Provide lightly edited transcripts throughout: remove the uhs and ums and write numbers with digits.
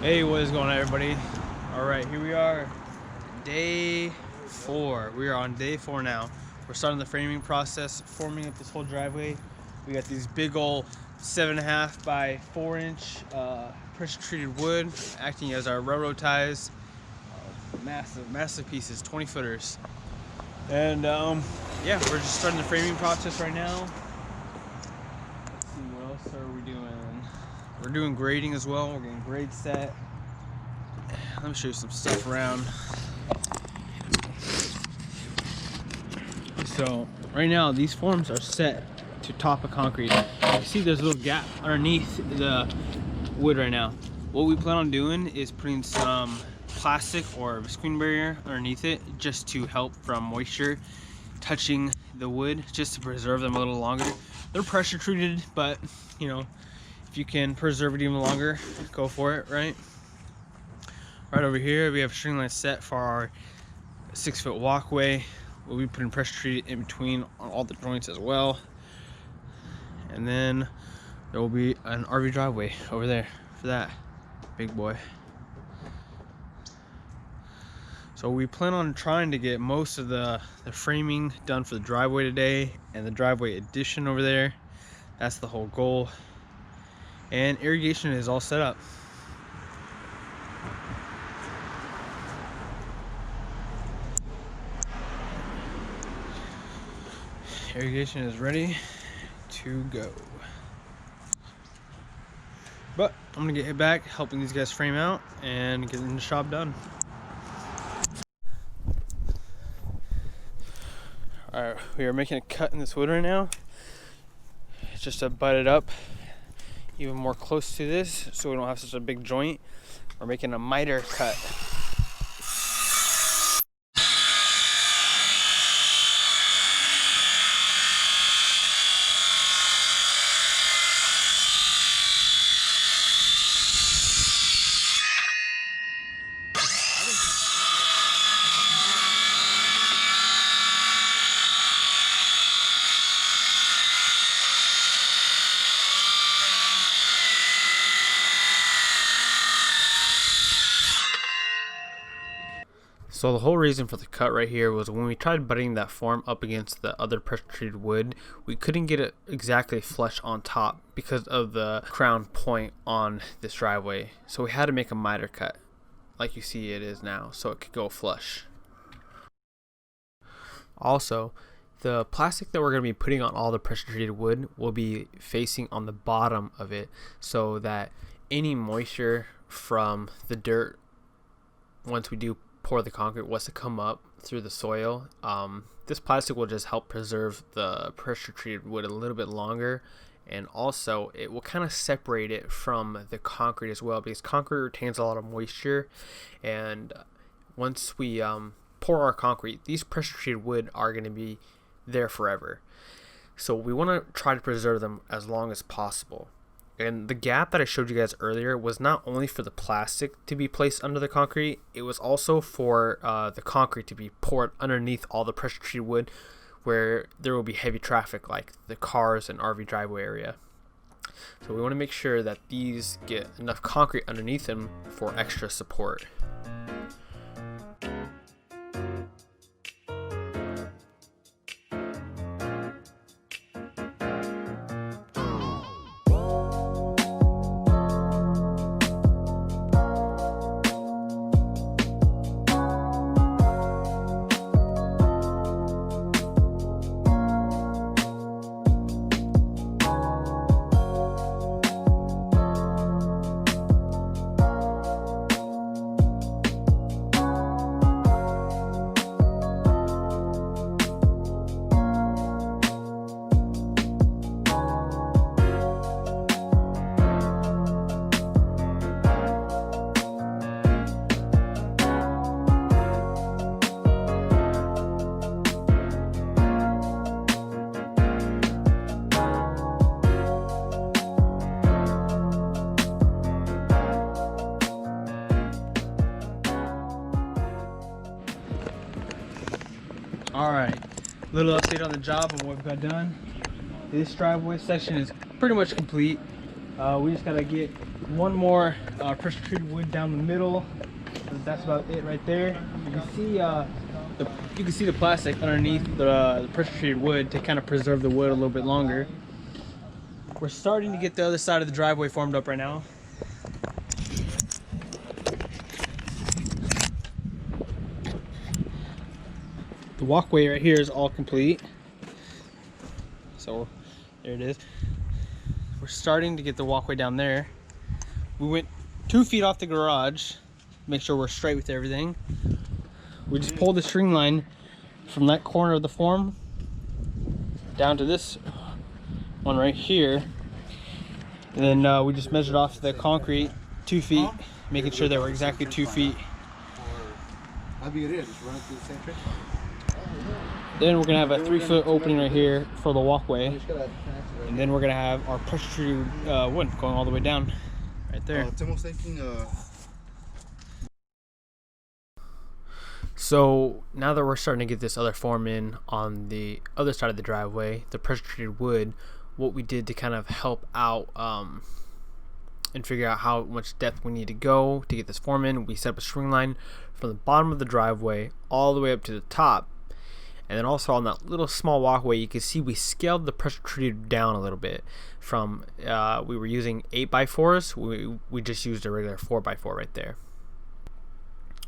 Hey, what is going on, everybody? All right, here we are, day 4. We are on day 4 now. We're starting the framing process, forming up this whole driveway. We got these big old 7.5 by 4 inch pressure treated wood acting as our railroad ties. Massive pieces, 20 footers. And yeah, we're just starting the framing process right now. Let's see, what else are we doing? We're doing grading as well. We're getting grade set. Let me show you some stuff around. So right now these forms are set to top of concrete. You can see there's a little gap underneath the wood right now. What we plan on doing is putting some plastic or screen barrier underneath it just to help from moisture touching the wood, just to preserve them a little longer. They're pressure treated, but you know, if you can preserve it even longer, go for it, right? Right over here, we have string line set for our 6-foot walkway. We'll be putting pressure treated in between on all the joints as well. And then there will be an RV driveway over there for that big boy. So we plan on trying to get most of the framing done for the driveway today, and the driveway addition over there. That's the whole goal. And irrigation is all set up. Irrigation is ready to go. But I'm gonna get back helping these guys frame out and getting the job done. Alright, we are making a cut in this wood right now. It's just to butt it up even more close to this so we don't have such a big joint. We're making a miter cut. So the whole reason for the cut right here was when we tried butting that form up against the other pressure treated wood, we couldn't get it exactly flush on top because of the crown point on this driveway. So we had to make a miter cut like you see it is now so it could go flush. Also, the plastic that we're going to be putting on all the pressure treated wood will be facing on the bottom of it so that any moisture from the dirt, once we do pour the concrete, was to come up through the soil, this plastic will just help preserve the pressure treated wood a little bit longer, and also it will kind of separate it from the concrete as well, because concrete retains a lot of moisture, and once we pour our concrete, these pressure treated wood are going to be there forever. So we want to try to preserve them as long as possible. And the gap that I showed you guys earlier was not only for the plastic to be placed under the concrete, it was also for the concrete to be poured underneath all the pressure treated wood where there will be heavy traffic, like the cars and RV driveway area. So we want to make sure that these get enough concrete underneath them for extra support. Alright, little update on the job of what we've got done. This driveway section is pretty much complete. We just gotta get one more pressure treated wood down the middle. That's about it right there. You can see the plastic underneath the pressure treated wood to kind of preserve the wood a little bit longer. We're starting to get the other side of the driveway formed up right now. The walkway right here is all complete. So there it is. We're starting to get the walkway down there. We went 2 feet off the garage, make sure we're straight with everything. We just pulled the string line from that corner of the form down to this one right here. And then we just measured off the concrete 2 feet, making sure that we're exactly 2 feet. Then we're gonna have a 3-foot opening right here for the walkway. And then we're gonna have our pressure treated wood going all the way down right there. So now that we're starting to get this other form in on the other side of the driveway, the pressure treated wood, what we did to kind of help out and figure out how much depth we need to go to get this form in, we set up a string line from the bottom of the driveway all the way up to the top. And then also on that little small walkway, you can see we scaled the pressure treated down a little bit. From we were using 8x4s, we just used a regular 4x4 right there.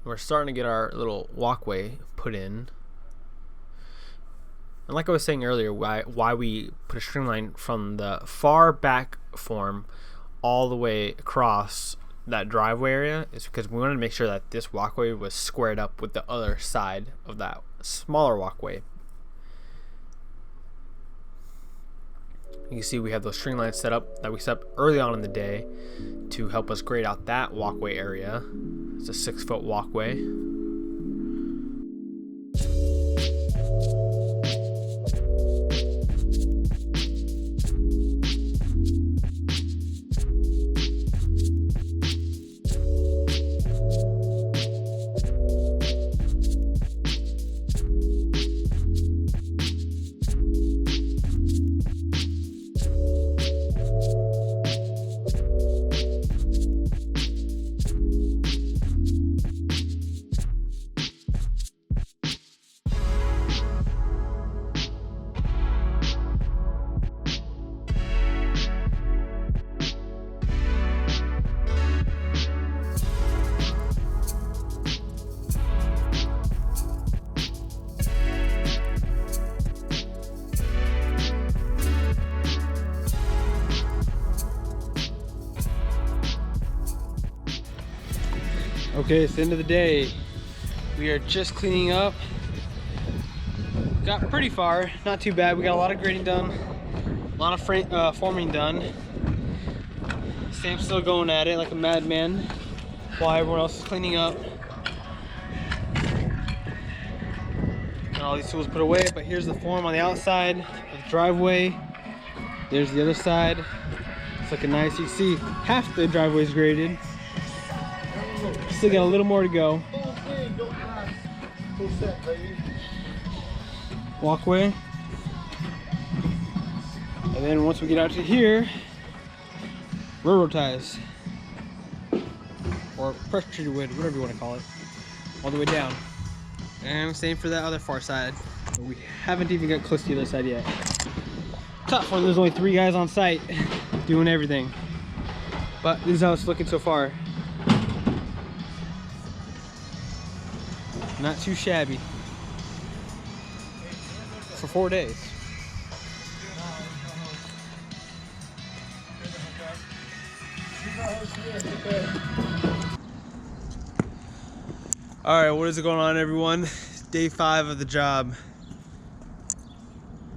We're starting to get our little walkway put in. And like I was saying earlier, why we put a string line from the far back form all the way across that driveway area is because we wanted to make sure that this walkway was squared up with the other side of that smaller walkway. You can see we have those string lines set up that we set up early on in the day to help us grade out that walkway area. It's a 6-foot walkway. Okay, it's the end of the day. We are just cleaning up. Got pretty far, not too bad. We got a lot of grading done, a lot of forming done. Sam's still going at it like a madman while everyone else is cleaning up. Got all these tools put away, but here's the form on the outside of the driveway. There's the other side. It's looking nice. You can see half the driveway is graded. Still got a little more to go. Walkway. And then once we get out to here, railroad ties. Or pressure treated wood, whatever you want to call it. All the way down. And same for that other far side. But we haven't even got close to the other side yet. Tough when there's only 3 guys on site doing everything. But this is how it's looking so far. Not too shabby for 4 days. All right, what is going on, everyone? Day 5 of the job.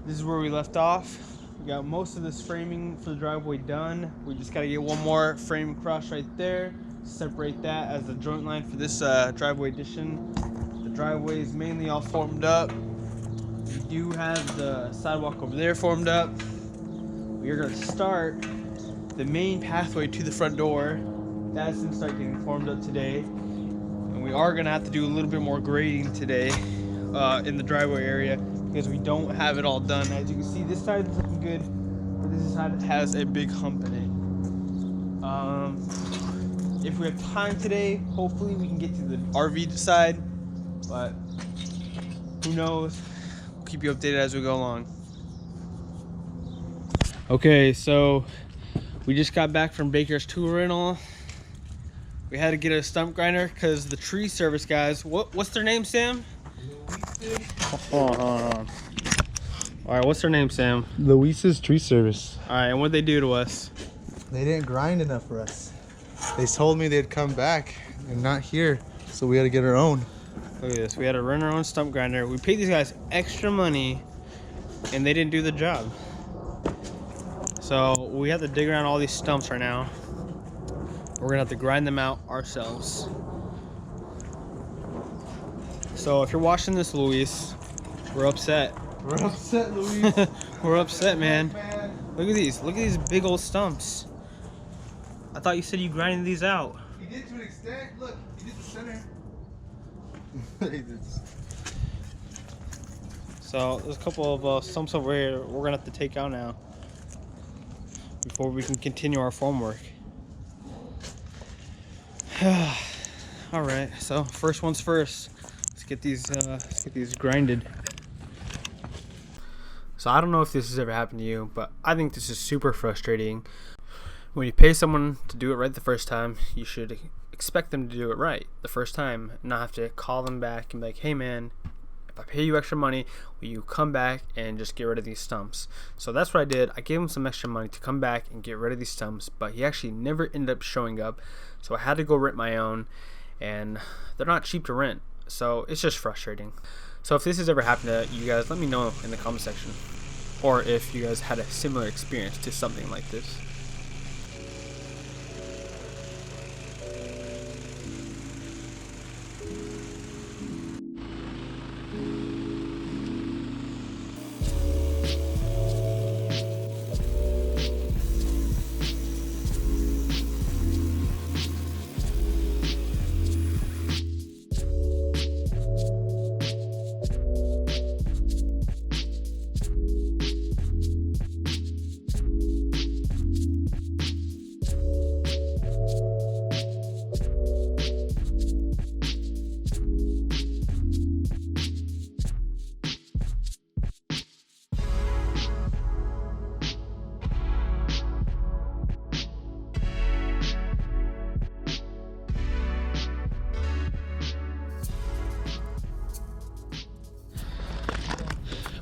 This is where we left off. We got most of this framing for the driveway done. We just got to get one more frame across right there. Separate that as the joint line for this driveway addition. The driveway is mainly all formed up. We do have the sidewalk over there formed up. We are going to start the main pathway to the front door. That's going to start getting formed up today. And we are going to have to do a little bit more grading today in the driveway area because we don't have it all done. As you can see, this side is looking good, but this side has a big hump in it. If we have time today, hopefully we can get to the RV side, but who knows? We'll keep you updated as we go along. Okay, so we just got back from Baker's tool rental. We had to get a stump grinder because the tree service guys, what's their name, Sam? Hold on. All right, what's their name, Sam? Luis's Tree Service. All right, and what'd they do to us? They didn't grind enough for us. They told me they'd come back and not here, so we had to get our own. Look at this. We had to run our own stump grinder. We paid these guys extra money, and they didn't do the job. So we have to dig around all these stumps right now. We're gonna have to grind them out ourselves. So if you're watching this, Luis, we're upset. We're upset, Luis. We're upset, man. Look at these. Look at these big old stumps. I thought you said you grinded these out. He did to an extent. Look, he did the center. So there's a couple of stumps over here we're gonna have to take out now before we can continue our form work. All right. So first one's first. Let's get these grinded. So I don't know if this has ever happened to you, but I think this is super frustrating. When you pay someone to do it right the first time, you should expect them to do it right the first time, not have to call them back and be like, hey man, if I pay you extra money, will you come back and just get rid of these stumps? So that's what I did. I gave him some extra money to come back and get rid of these stumps, but he actually never ended up showing up. So I had to go rent my own, and they're not cheap to rent. So it's just frustrating. So if this has ever happened to you guys, let me know in the comment section. Or if you guys had a similar experience to something like this.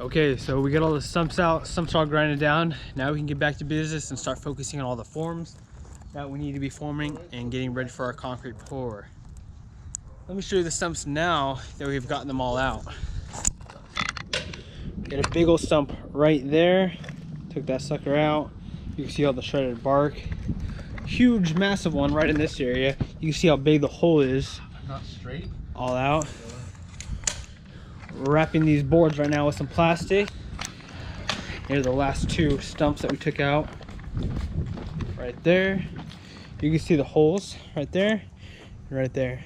Okay, so we got all the stumps out, stumps all grinded down. Now we can get back to business and start focusing on all the forms that we need to be forming and getting ready for our concrete pour. Let me show you the stumps now that we've gotten them all out. Got a big old stump right there. Took that sucker out. You can see all the shredded bark. Huge, massive one right in this area. You can see how big the hole is. Not straight. All out. We're wrapping these boards right now with some plastic. Here are the last two stumps that we took out. Right there. You can see the holes right there and right there.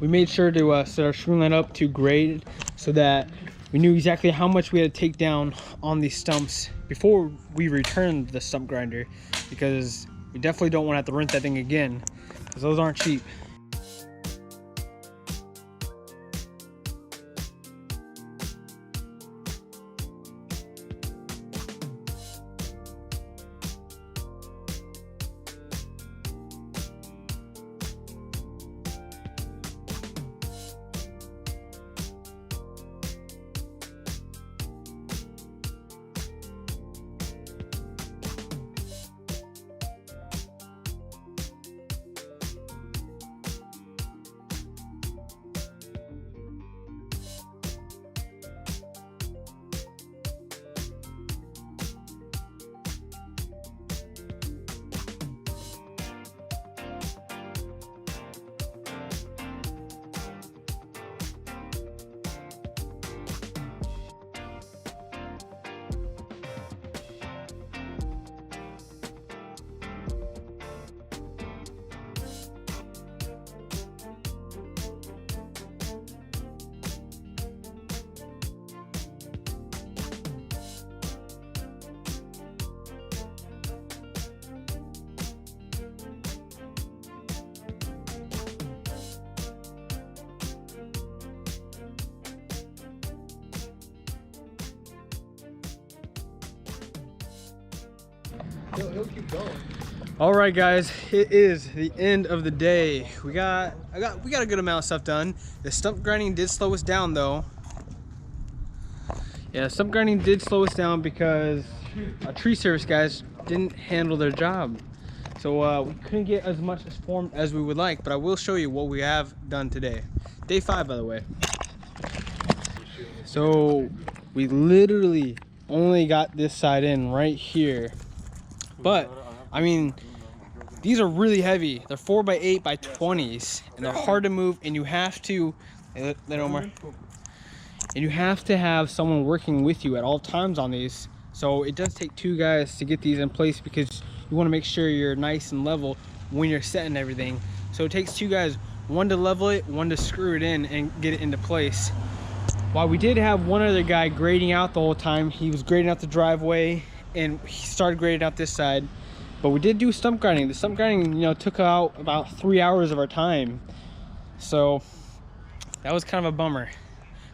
We made sure to set our string line up to grade so that we knew exactly how much we had to take down on these stumps before we returned the stump grinder, because we definitely don't want to have to rent that thing again, because those aren't cheap. He'll keep going. All right, guys, it is the end of the day. We got a good amount of stuff done. The stump grinding did slow us down, though. Yeah, stump grinding did slow us down because our tree service guys didn't handle their job. So we couldn't get as much formed as we would like, but I will show you what we have done today. Day 5, by the way. So we literally only got this side in right here. But, I mean, these are really heavy. They're 4x8 by 20s, and they're hard to move, and you have to, and you have to have someone working with you at all times on these. So it does take 2 guys to get these in place because you want to make sure you're nice and level when you're setting everything. So it takes 2 guys, one to level it, one to screw it in and get it into place. While we did have one other guy grading out the whole time, he was grading out the driveway and he started grading out this side. But we did do stump grinding. The stump grinding, you know, took out about 3 hours of our time. So that was kind of a bummer.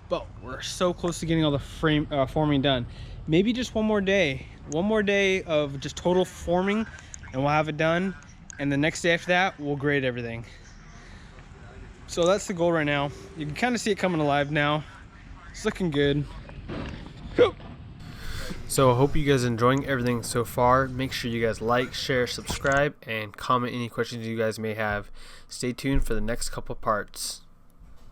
But we're so close to getting all the forming done. Maybe just one more day of just total forming and we'll have it done. And the next day after that, we'll grade everything. So that's the goal right now. You can kind of see it coming alive now. It's looking good. So I hope you guys are enjoying everything so far. Make sure you guys like, share, subscribe, and comment any questions you guys may have. Stay tuned for the next couple parts.